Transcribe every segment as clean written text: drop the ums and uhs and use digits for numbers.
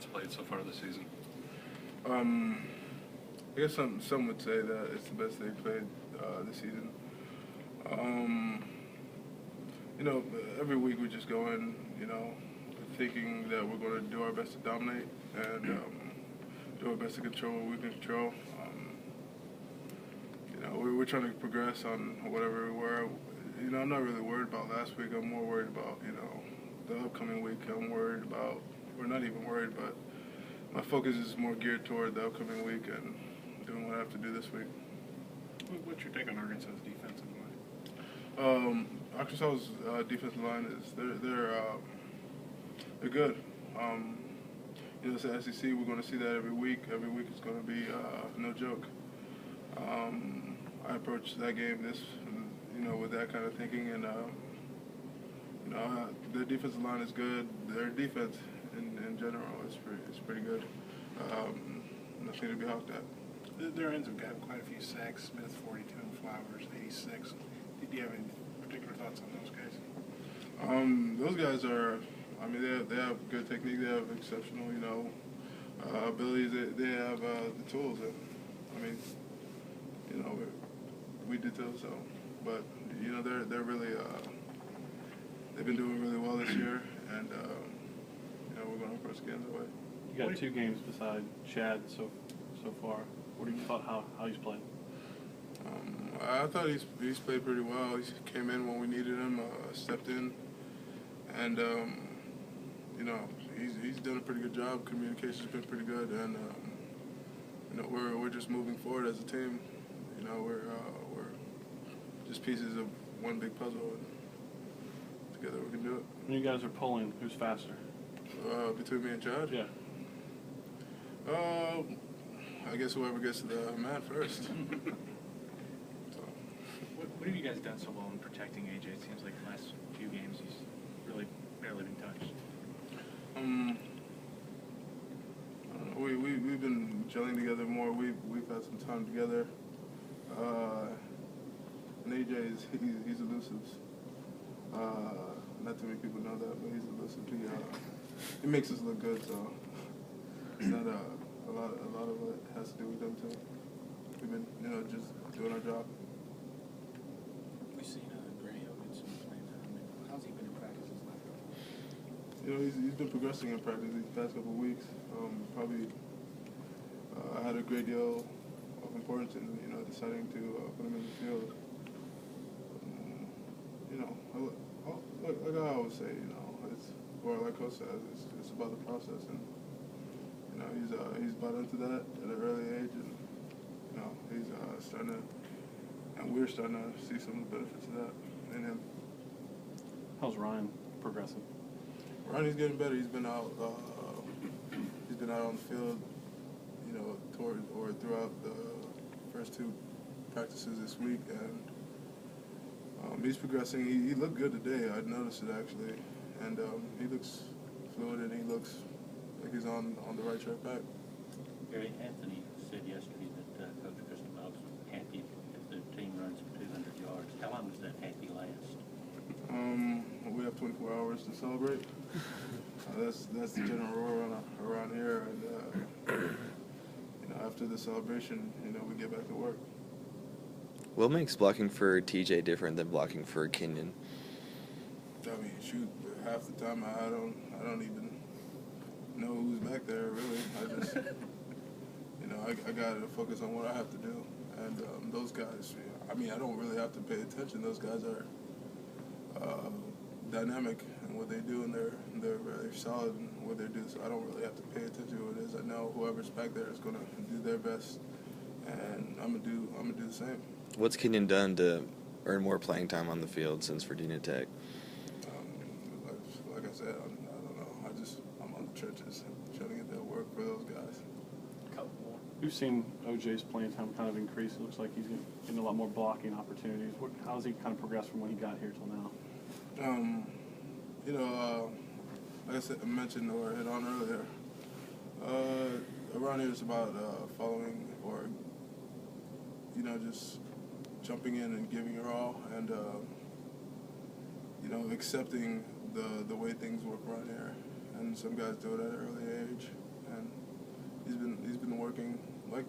played so far this season? I guess some would say that it's the best they've played this season. You know, every week we just go in, you know, thinking that we're going to do our best to dominate and do our best to control what we can control. You know, we're trying to progress on whatever we were. You know, I'm not really worried about last week. I'm more worried about, you know, the upcoming week. I'm worried about, we're not even worried, but my focus is more geared toward the upcoming week and doing what I have to do this week. What's your take on Arkansas's defensive line? Arkansas's defensive line is they're good. You know, it's the SEC. We're going to see that every week. Every week it's going to be no joke. I approached that game with that kind of thinking, and their defensive line is good. Their defense in general is pretty good. Nothing to be hawked at. Their ends have gotten quite a few sacks. Smith 42 and Flowers 86. Did you have any particular thoughts on those guys? Those guys are. I mean, they have good technique. They have exceptional, abilities. They have the tools. And, I mean, we did too. So, but they're really they've been doing really well this year, and we're going to approach the end of the way. You got 2 games beside Chad so far. What do you thought how he's played? I thought he's played pretty well. He came in when we needed him, stepped in, and he's done a pretty good job. Communication's been pretty good, and we're just moving forward as a team. We're just pieces of one big puzzle, and together we can do it. When you guys are pulling, who's faster? Between me and Chad? Yeah. I guess whoever gets to the mat first. So. What have you guys done so well in protecting AJ? It seems like the last few games he's really barely been touched. I don't know. We've been gelling together more. We've had some time together. And AJ he's elusive. Not too many people know that, but he's elusive. He makes us look good. So it's not a lot of it has to do with them too. We've been just doing our job. We've seen Gray get some playing time. How's he been in practice this last couple weeks? He's been progressing in practice these past couple of weeks. Probably I had a great deal of importance in deciding to put him in the field. Like I always say, it's like Coach says, it's about the process, and he's bought into that at an early age, and he's starting to, and we're starting to see some of the benefits of that in him. How's Ryan progressing? Ryan's getting better. He's been out on the field, throughout the first 2 practices this week, and he's progressing. He looked good today. I noticed it actually, and he looks fluid, and he looks like he's on the right track back. Gary, Anthony said yesterday that Coach Christenbaugh's happy if the team runs for 200 yards. How long does that happy last? We have 24 hours to celebrate. That's the general rule around here, and after the celebration, we get back to work. What makes blocking for TJ different than blocking for Kenyon? I mean, shoot, half the time I don't even know who's back there, really. I just, I got to focus on what I have to do. And those guys, I don't really have to pay attention. Those guys are dynamic in what they do, and they're very solid in what they do. So I don't really have to pay attention to who it is. I know whoever's back there is going to do their best, and I'm gonna do the same. What's Kenyon done to earn more playing time on the field since Virginia Tech? Like I said, I don't know. I'm on the trenches trying to get that work for those guys. We've seen OJ's playing time kind of increase. It looks like he's getting a lot more blocking opportunities. How has he kind of progressed from when he got here till now? Like I mentioned or hit on earlier, around here it's about following or just jumping in and giving your all, and accepting the way things work around here. And some guys do it at an early age.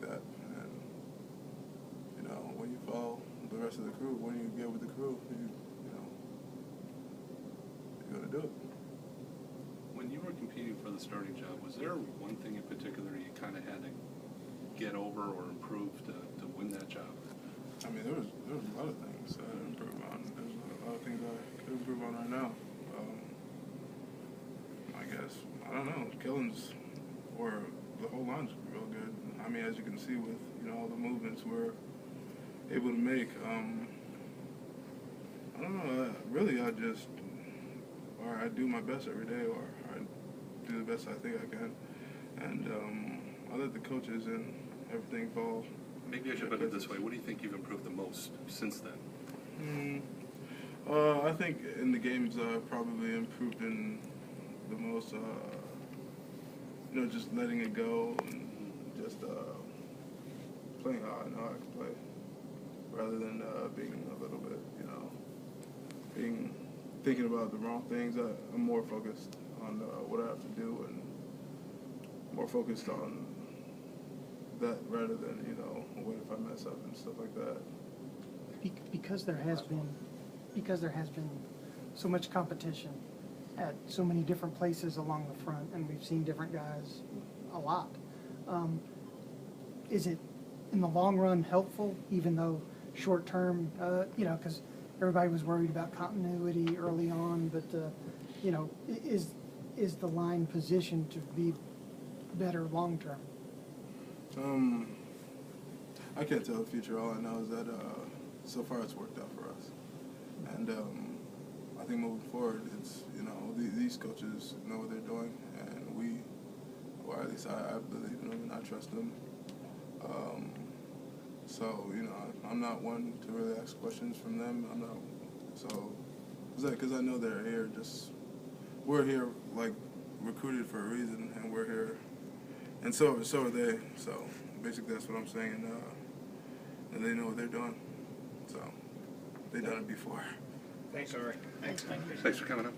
like that. And, you know, when you follow the rest of the crew, when you get with the crew, you know, you're going to do it. When you were competing for the starting job, was there one thing in particular you kind of had to get over or improve to win that job? I mean, there was a lot of things I improve on. There's a lot of things I could improve on right now. I guess, I don't know, Killings or the whole line's real good. I mean, as you can see with, you know, all the movements we're able to make. I don't know, really I do my best every day, or I do the best I think I can. And I let the coaches and everything fall. Maybe I should put it this way. What do you think you've improved the most since then? I think in the games I've probably improved in the most, you know, just letting it go and just playing how I know I can play, rather than being a little bit, you know, thinking about the wrong things. I'm more focused on what I have to do, and more focused on that rather than, you know, what if I mess up and stuff like that. Because there has been so much competition at so many different places along the front, and we've seen different guys a lot. Is it in the long run helpful, even though short term, you know, because everybody was worried about continuity early on, but you know, is the line positioned to be better long term? I can't tell the future. All I know is that so far it's worked out for us, and I think moving forward, it's, you know, these coaches know what they're doing, and we, or at least I believe in them and I trust them. So, you know, I'm not one to really ask questions from them. I'm not. So, because I know they're here. We're here like recruited for a reason, and we're here, and so are they. So basically, that's what I'm saying. And they know what they're doing. So they've done it before. Thanks, Arie. Thanks for coming up.